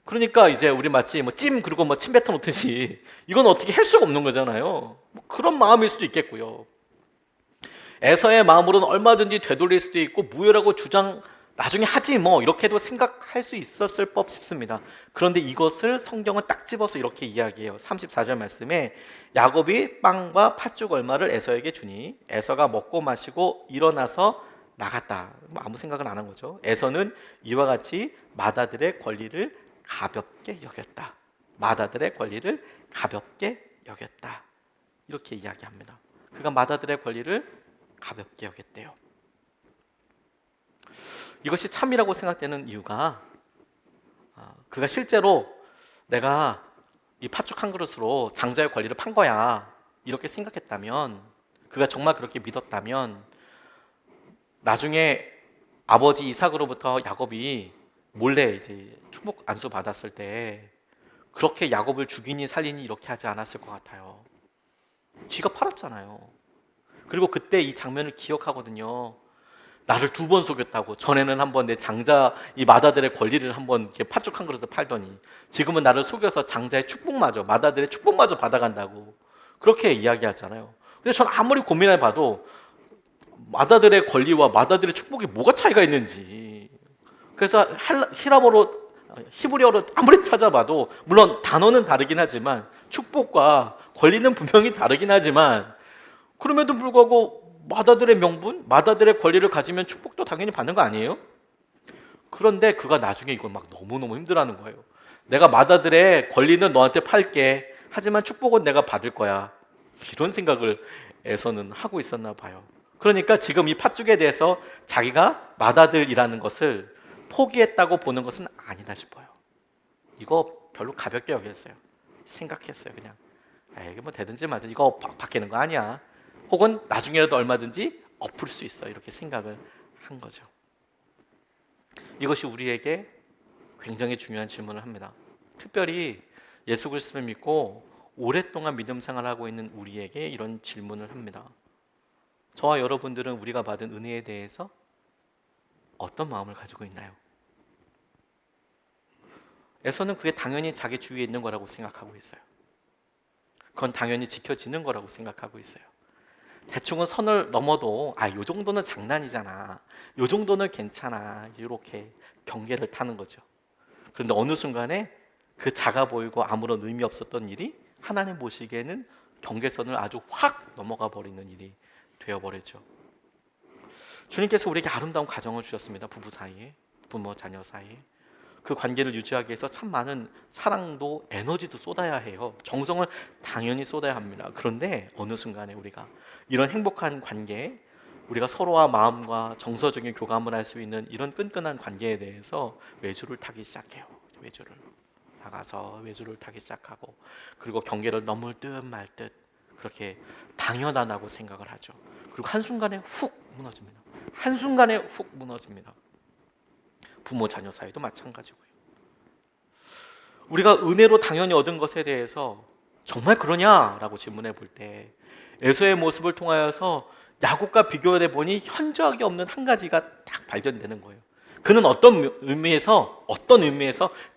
Speaker 1: 그러니까 이제 우리 마치 그리고 침 뱉어 놓듯이 이건 어떻게 할 수가 없는 거잖아요. 그런 마음일 수도 있겠고요. 에서의 마음으로는 얼마든지 되돌릴 수도 있고 무효라고 주장 나중에 하지 이렇게도 생각할 수 있었을 법 싶습니다. 그런데 이것을 성경은 딱 집어서 이렇게 이야기해요. 34절 말씀에 야곱이 빵과 팥죽 얼마를 에서에게 주니 에서가 먹고 마시고 일어나서 나갔다. 아무 생각은 안 한 거죠. 에서는 이와 같이 마다들의 권리를 가볍게 여겼다. 마다들의 권리를 가볍게 여겼다. 이렇게 이야기합니다. 그가 마다들의 권리를 가볍게 여겼대요. 이것이 참이라고 생각되는 이유가 그가 실제로 내가 이 팥죽 한 그릇으로 장자의 권리를 판 거야 이렇게 생각했다면, 그가 정말 그렇게 믿었다면 나중에 아버지 이삭으로부터 야곱이 몰래 이제 축복 안수 받았을 때 그렇게 야곱을 죽이니 살리니 이렇게 하지 않았을 것 같아요. 쥐가 팔았잖아요. 그리고 그때 이 장면을 기억하거든요. 나를 2번 속였다고. 전에는 한번 내 장자 이 마다들의 권리를 한번 이렇게 팥죽 한 그릇을 팔더니 지금은 나를 속여서 장자의 축복마저, 마다들의 축복마저 받아간다고 그렇게 이야기하잖아요. 근데 전 아무리 고민해봐도 마다들의 권리와 마다들의 축복이 뭐가 차이가 있는지, 그래서 히브리어로 아무리 찾아봐도 물론 단어는 다르긴 하지만 축복과 권리는 분명히 다르긴 하지만 그럼에도 불구하고 마다들의 명분, 마다들의 권리를 가지면 축복도 당연히 받는 거 아니에요? 그런데 그가 나중에 이걸 막 너무너무 힘들어하는 거예요. 내가 마다들의 권리는 너한테 팔게, 하지만 축복은 내가 받을 거야. 이런 생각을 에서는 하고 있었나 봐요. 그러니까 지금 이 팥죽에 대해서 자기가 마다들이라는 것을 포기했다고 보는 것은 아니다 싶어요. 이거 별로 가볍게 여겼어요. 생각했어요. 그냥 이게 뭐 되든지 말든지 이거 바뀌는 거 아니야. 혹은 나중에라도 얼마든지 엎을 수 있어. 이렇게 생각을 한 거죠. 이것이 우리에게 굉장히 중요한 질문을 합니다. 특별히 예수 그리스도를 믿고 오랫동안 믿음 생활하고 있는 우리에게 이런 질문을 합니다. 저와 여러분들은 우리가 받은 은혜에 대해서 어떤 마음을 가지고 있나요? 에서는 그게 당연히 자기 주위에 있는 거라고 생각하고 있어요. 그건 당연히 지켜지는 거라고 생각하고 있어요. 대충은 선을 넘어도 요 정도는 장난이잖아, 요 정도는 괜찮아, 이렇게 경계를 타는 거죠. 그런데 어느 순간에 그 작아 보이고 아무런 의미 없었던 일이 하나님 보시기에는 경계선을 아주 확 넘어가 버리는 일이 되어버리죠. 주님께서 우리에게 아름다운 가정을 주셨습니다. 부부 사이에, 부모 자녀 사이에. 그 관계를 유지하기 위해서 참 많은 사랑도 에너지도 쏟아야 해요. 정성을 당연히 쏟아야 합니다. 그런데 어느 순간에 우리가 이런 행복한 관계, 우리가 서로와 마음과 정서적인 교감을 할 수 있는 이런 끈끈한 관계에 대해서 외주를 타기 시작해요. 외주를 나가서 외주를 타기 시작하고, 그리고 경계를 넘을 듯 말 듯 그렇게 당연하다고 생각을 하죠. 그리고 한순간에 훅 무너집니다. 한순간에 훅 무너집니다. 부모 자녀 사이도 마찬가지고요. 우리가 은혜로 당연히 얻은 것에 대해서 정말 그러냐라고 질문해 볼 때 에서의 모습을 통하여서 야곱과 비교해 보니 현저하게 없는 한 가지가 딱 발견되는 거예요. 그는 어떤 의미에서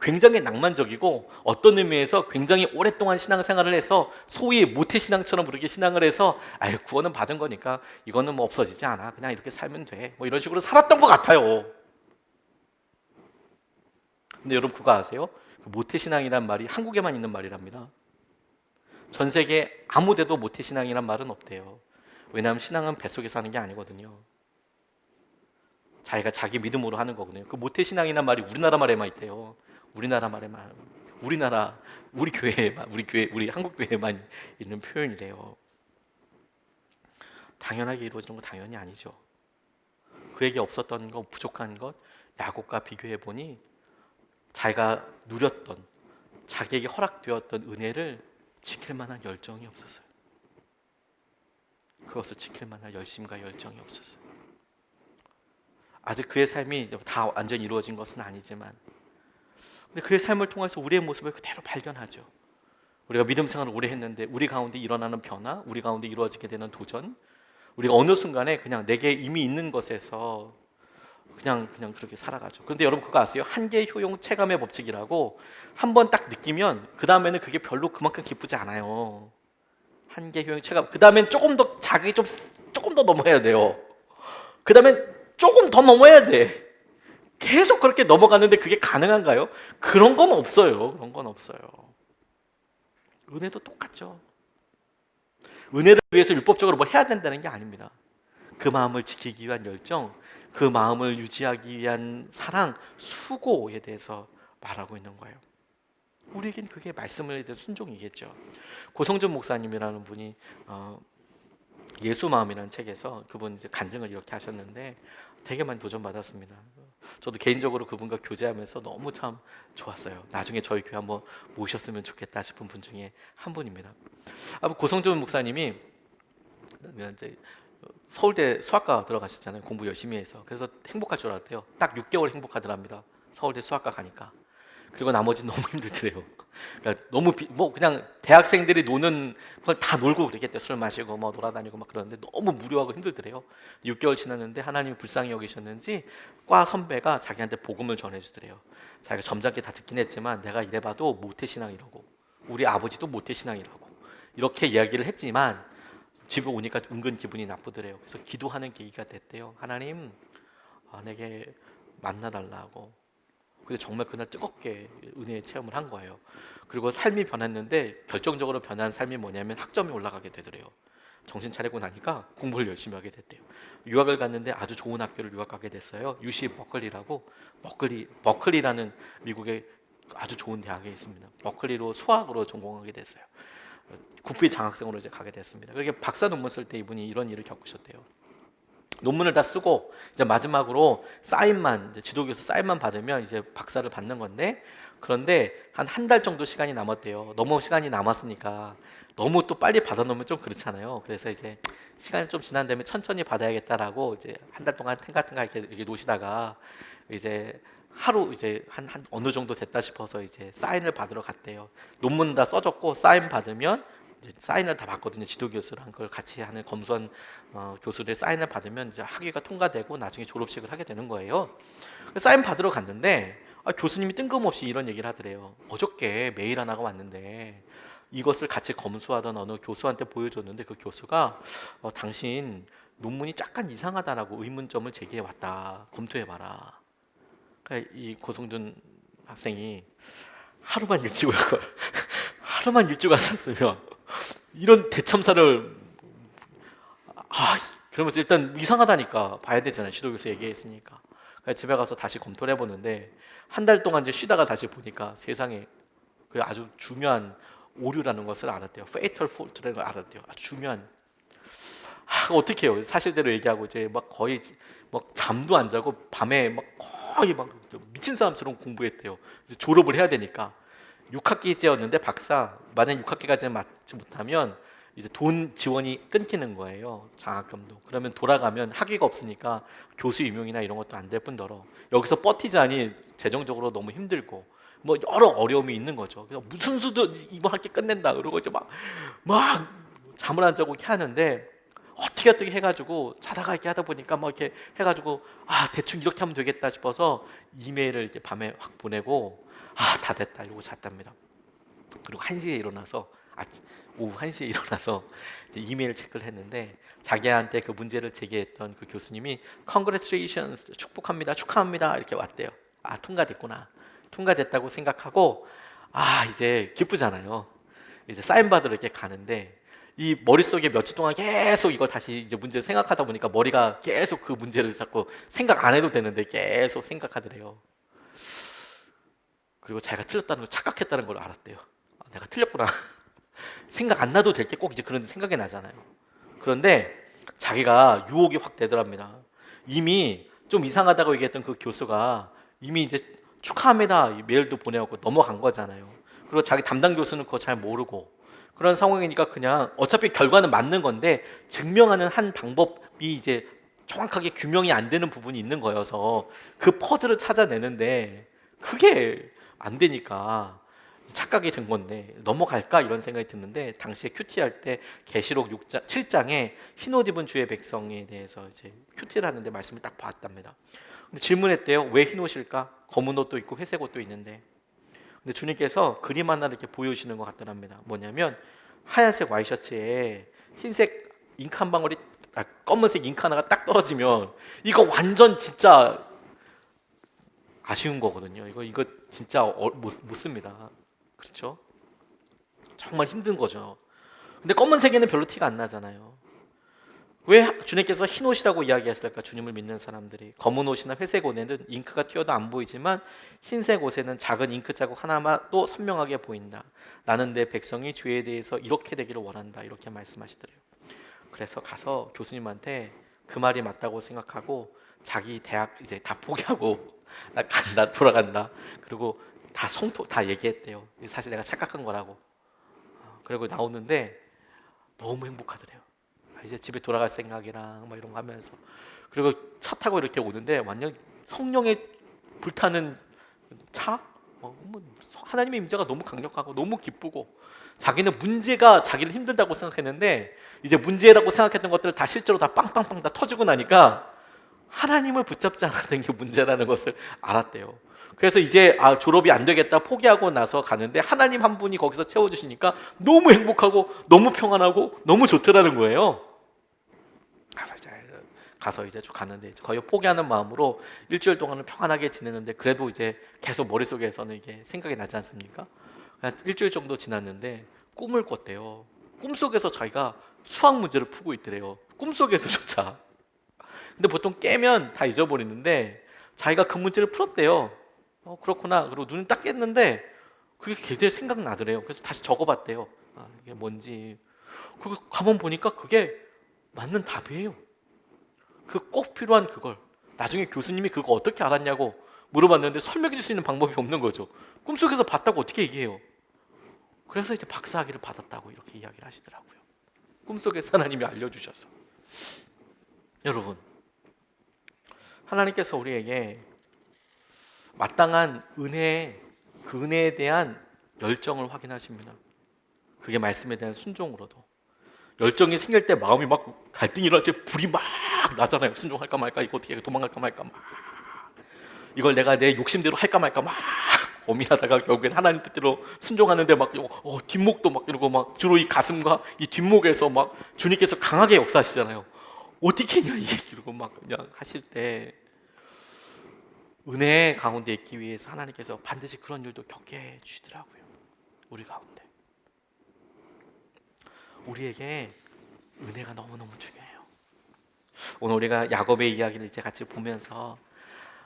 Speaker 1: 굉장히 낭만적이고, 어떤 의미에서 굉장히 오랫동안 신앙생활을 해서 소위 모태신앙처럼 그렇게 신앙을 해서 구원은 받은 거니까 이거는 뭐 없어지지 않아, 그냥 이렇게 살면 돼, 뭐 이런 식으로 살았던 것 같아요. 근데 여러분 그거 아세요? 그 모태신앙이란 말이 한국에만 있는 말이랍니다. 전 세계 아무 데도 모태신앙이란 말은 없대요. 왜냐하면 신앙은 뱃속에서 하는 게 아니거든요. 자기가 자기 믿음으로 하는 거거든요. 그 모태신앙이란 말이 우리나라 말에만 있대요. 우리나라 말에만, 우리 교회에만, 우리 한국 교회에만 있는 표현이래요. 당연하게 이루어지는 건 당연히 아니죠. 그에게 없었던 것, 부족한 것, 야곱과 비교해 보니 자기가 누렸던, 자기에게 허락되었던 은혜를 지킬 만한 열정이 없었어요. 그것을 지킬 만한 열심과 열정이 없었어요. 아직 그의 삶이 다 완전히 이루어진 것은 아니지만, 근데 그의 삶을 통해서 우리의 모습을 그대로 발견하죠. 우리가 믿음 생활을 오래 했는데 우리 가운데 일어나는 변화, 우리 가운데 이루어지게 되는 도전, 우리가 어느 순간에 그냥 내게 이미 있는 것에서 그냥 그렇게 살아가죠. 그런데 여러분 그거 아세요? 한계 효용 체감의 법칙이라고, 한번 딱 느끼면 그 다음에는 그게 별로 그만큼 기쁘지 않아요. 한계 효용 체감. 그 다음엔 조금 더 자극이 조금 더 넘어야 돼요. 그 다음엔 조금 더 넘어야 돼. 계속 그렇게 넘어가는데 그게 가능한가요? 그런 건 없어요. 그런 건 없어요. 은혜도 똑같죠. 은혜를 위해서 율법적으로 뭘 해야 된다는 게 아닙니다. 그 마음을 지키기 위한 열정, 그 마음을 유지하기 위한 사랑, 수고에 대해서 말하고 있는 거예요. 우리에겐 그게 말씀에 대한 순종이겠죠. 고성준 목사님이라는 분이 예수 마음이라는 책에서 그분 이제 간증을 이렇게 하셨는데 되게 많이 도전받았습니다. 저도 개인적으로 그분과 교제하면서 너무 참 좋았어요. 나중에 저희 교회 한번 모셨으면 좋겠다 싶은 분 중에 한 분입니다. 고성준 목사님이 이제 서울대 수학과 들어가셨잖아요. 공부 열심히 해서. 그래서 행복할 줄 알았대요. 딱 6개월 행복하더랍니다. 서울대 수학과 가니까. 그리고 나머지는 너무 힘들더래요. 그러니까 너무 그냥 대학생들이 노는 걸 다 놀고 그러겠대요. 술 마시고 뭐 돌아다니고 막 그러는데 너무 무료하고 힘들더래요. 6개월 지났는데 하나님이 불쌍히 여기셨는지 과 선배가 자기한테 복음을 전해주더래요. 자기가 점잖게 다 듣긴 했지만 내가 이래봐도 모태신앙이라고, 우리 아버지도 모태신앙이라고 이렇게 이야기를 했지만 집에 오니까 은근 기분이 나쁘더래요. 그래서 기도하는 계기가 됐대요. 하나님, 내게 만나달라고. 근데 정말 그날 뜨겁게 은혜의 체험을 한 거예요. 그리고 삶이 변했는데 결정적으로 변한 삶이 뭐냐면 학점이 올라가게 되더래요. 정신 차리고 나니까 공부를 열심히 하게 됐대요. 유학을 갔는데 아주 좋은 학교를 유학 가게 됐어요. UC 버클리라고, 버클리라는 미국의 아주 좋은 대학에 있습니다. 버클리로 수학으로 전공하게 됐어요. 국비 장학생으로 이제 가게 됐습니다. 그렇게 박사 논문 쓸 때 이분이 이런 일을 겪으셨대요. 논문을 다 쓰고 이제 마지막으로 사인만, 이제 지도교수 사인만 받으면 이제 박사를 받는 건데, 그런데 한 달 정도 시간이 남았대요. 너무 시간이 남았으니까 너무 또 빨리 받아놓으면 좀 그렇잖아요. 그래서 이제 시간이 좀 지난 다음에 천천히 받아야겠다라고 이제 한 달 동안 탱가탱가 이렇게 노시다가 이제 하루 이제 한 어느 정도 됐다 싶어서 이제 사인을 받으러 갔대요. 논문 다 써줬고 사인 받으면 이제 사인을 다 받거든요. 지도 교수랑 그걸 같이 하는 검수한 교수들 사인을 받으면 이제 학위가 통과되고 나중에 졸업식을 하게 되는 거예요. 사인 받으러 갔는데 교수님이 뜬금없이 이런 얘기를 하더래요. 어저께 메일 하나가 왔는데 이것을 같이 검수하던 어느 교수한테 보여줬는데 그 교수가 당신 논문이 약간 이상하다라고 의문점을 제기해 왔다. 검토해봐라. 그러니까 이 고성준 학생이 하루만 일찍 올 걸. 하루만 일찍 왔었으면 이런 대참사를 그러면서 일단 이상하다니까 봐야 되잖아요. 지도교수 얘기했으니까. 그래서 집에 가서 다시 검토를 해보는데 한 달 동안 이제 쉬다가 다시 보니까 세상에 그 아주 중요한 오류라는 것을 알았대요. fatal fault라는 걸 알았대요. 아주 중요한. 어떻게 해요? 사실대로 얘기하고 이제 막 거의 막 잠도 안 자고 밤에 막 거의 막 미친 사람처럼 공부했대요. 이제 졸업을 해야 되니까 6학기째였는데 박사 만약 6학기까지 맞지 못하면 이제 돈 지원이 끊기는 거예요. 장학금도. 그러면 돌아가면 학위가 없으니까 교수 임용이나 이런 것도 안 될 뿐더러 여기서 버티자니 재정적으로 너무 힘들고 뭐 여러 어려움이 있는 거죠. 그래서 무슨 수도 이번 학기 끝낸다 그러고 이제 막 잠을 안 자고 이렇게 하는데 어떻게 해가지고 자다가 이렇게 하다 보니까 뭐 이렇게 해가지고 대충 이렇게 하면 되겠다 싶어서 이메일을 이제 밤에 확 보내고 다 됐다 이러고 잤답니다. 그리고 1시에 일어나서 오후 1시에 일어나서 이제 이메일 체크를 했는데 자기한테 그 문제를 제기했던 그 교수님이 Congratulations 축복합니다 축하합니다 이렇게 왔대요. 통과됐구나. 통과됐다고 생각하고 이제 기쁘잖아요. 이제 사인 받으러 이렇게 가는데 이 머릿속에 며칠 동안 계속 이거 다시 이제 문제를 생각하다 보니까 머리가 계속 그 문제를 자꾸 생각 안 해도 되는데 계속 생각하더래요. 그리고 자기가 틀렸다는 걸 착각했다는 걸 알았대요. 내가 틀렸구나. 생각 안 나도 될 게 꼭 이제 그런 생각이 나잖아요. 그런데 자기가 유혹이 확 되더랍니다. 이미 좀 이상하다고 얘기했던 그 교수가 이미 이제 축하합니다 이 메일도 보내고 넘어간 거잖아요. 그리고 자기 담당 교수는 그거 잘 모르고 그런 상황이니까 그냥 어차피 결과는 맞는 건데 증명하는 한 방법이 이제 정확하게 규명이 안 되는 부분이 있는 거여서 그 퍼즐을 찾아내는데 그게 안 되니까 착각이 된 건데 넘어갈까 이런 생각이 드는데 당시에 큐티 할 때 계시록 6장 7장에 흰옷 입은 주의 백성에 대해서 이제 큐티를 하는데 말씀을 딱 봤답니다. 근데 질문했대요. 왜 흰옷일까? 검은 옷도 있고 회색 옷도 있는데. 근데 주님께서 그림 하나를 이렇게 보여주시는 것 같더랍니다. 뭐냐면 하얀색 와이셔츠에 흰색 잉크 한 방울이 검은색 잉크 하나가 딱 떨어지면 이거 완전 진짜 아쉬운 거거든요. 이거 진짜 못 씁니다. 그렇죠? 정말 힘든 거죠. 근데 검은색에는 별로 티가 안 나잖아요. 왜 주님께서 흰 옷이라고 이야기했을까? 주님을 믿는 사람들이 검은 옷이나 회색 옷에는 잉크가 튀어도 안 보이지만 흰색 옷에는 작은 잉크 자국 하나만 또 선명하게 보인다. 나는 내 백성이 죄에 대해서 이렇게 되기를 원한다. 이렇게 말씀하시더래요. 그래서 가서 교수님한테 그 말이 맞다고 생각하고 자기 대학 이제 다 포기하고 나 간다 돌아간다. 그리고 다 얘기했대요. 사실 내가 착각한 거라고. 그리고 나오는데 너무 행복하더래요. 이제 집에 돌아갈 생각이랑 막 이런 거 하면서 그리고 차 타고 이렇게 오는데 완전 성령의 불타는 차? 하나님의 임재가 너무 강력하고 너무 기쁘고 자기는 문제가 자기를 힘들다고 생각했는데 이제 문제라고 생각했던 것들을 다 실제로 다 빵빵빵 다 터지고 나니까 하나님을 붙잡지 않았던 게 문제라는 것을 알았대요. 그래서 이제 졸업이 안 되겠다 포기하고 나서 가는데 하나님 한 분이 거기서 채워주시니까 너무 행복하고 너무 평안하고 너무 좋더라는 거예요. 가서 이제 쭉 갔는데 거의 포기하는 마음으로 일주일 동안은 평안하게 지냈는데 그래도 이제 계속 머릿속에서는 이게 생각이 나지 않습니까? 일주일 정도 지났는데 꿈을 꿨대요. 꿈속에서 자기가 수학 문제를 풀고 있더래요. 꿈속에서조차. 근데 보통 깨면 다 잊어버리는데 자기가 그 문제를 풀었대요. 그렇구나. 그리고 눈을 딱 깼는데 그게 굉장히 생각나더래요. 그래서 다시 적어봤대요. 이게 뭔지. 그리고 가만 보니까 그게 맞는 답이에요. 그 꼭 필요한 그걸. 나중에 교수님이 그거 어떻게 알았냐고 물어봤는데 설명해 줄 수 있는 방법이 없는 거죠. 꿈속에서 봤다고 어떻게 얘기해요? 그래서 이제 박사학위를 받았다고 이렇게 이야기를 하시더라고요. 꿈속에서 하나님이 알려주셔서. 여러분, 하나님께서 우리에게 마땅한 은혜, 그 은혜에 대한 열정을 확인하십니다. 그게 말씀에 대한 순종으로도. 열정이 생길 때 마음이 막 갈등이 일어날 때 불이 막 나잖아요. 순종할까 말까, 이거 어떻게 도망갈까 말까, 막 이걸 내가 내 욕심대로 할까 말까 막 고민하다가 결국엔 하나님 뜻대로 순종하는데 막 뒷목도 막 이러고 막 주로 이 가슴과 이 뒷목에서 막 주님께서 강하게 역사하시잖아요. 어떻게 했냐 이러고 막 그냥 하실 때 은혜 가운데 있기 위해서 하나님께서 반드시 그런 일도 겪게 해 주시더라고요. 우리 가운데 우리에게 은혜가 너무너무 중요해요. 오늘 우리가 야곱의 이야기를 이제 같이 보면서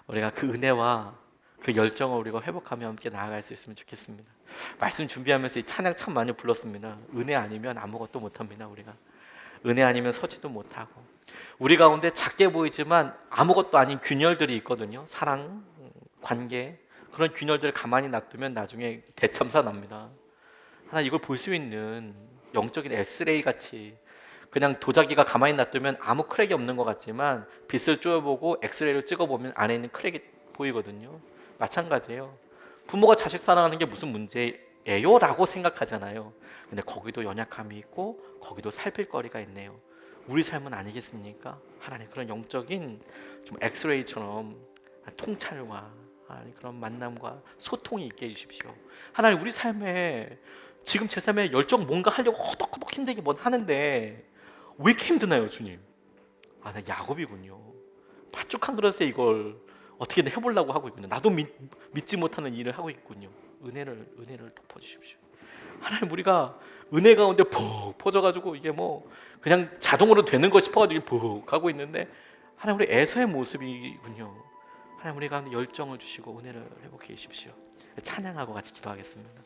Speaker 1: 우리가 그 은혜와 그 열정을 우리가 회복하며 함께 나아갈 수 있으면 좋겠습니다. 말씀 준비하면서 이 찬양 참 많이 불렀습니다. 은혜 아니면 아무것도 못합니다. 우리가 은혜 아니면 서지도 못하고, 우리 가운데 작게 보이지만 아무것도 아닌 균열들이 있거든요. 사랑, 관계, 그런 균열들을 가만히 놔두면 나중에 대참사 납니다. 하나 이걸 볼 수 있는 영적인 엑스레이 같이, 그냥 도자기가 가만히 놔두면 아무 크랙이 없는 것 같지만 빛을 쬐어보고 엑스레이를 찍어보면 안에 있는 크랙이 보이거든요. 마찬가지예요. 부모가 자식 사랑하는 게 무슨 문제예요? 라고 생각하잖아요. 근데 거기도 연약함이 있고 거기도 살필 거리가 있네요. 우리 삶은 아니겠습니까? 하나님 그런 영적인 좀 엑스레이처럼 통찰과 하나님 그런 만남과 소통이 있게 해주십시오. 하나님 우리 삶에 지금 제 삶에 열정 뭔가 하려고 허덕허덕 힘들게 뭐 하는데 왜 이렇게 힘드나요, 주님? 나 야곱이군요. 팥죽한 그릇에 이걸 어떻게든 해보려고 하고 있군요. 나도 믿지 못하는 일을 하고 있군요. 은혜를 덮어주십시오. 하나님 우리가 은혜 가운데 푹 퍼져가지고 이게 뭐 그냥 자동으로 되는 거 싶어가지고 푹 하고 있는데, 하나님 우리 에서의 모습이군요. 하나님 우리 가운데 열정을 주시고 은혜를 회복해 주십시오. 찬양하고 같이 기도하겠습니다.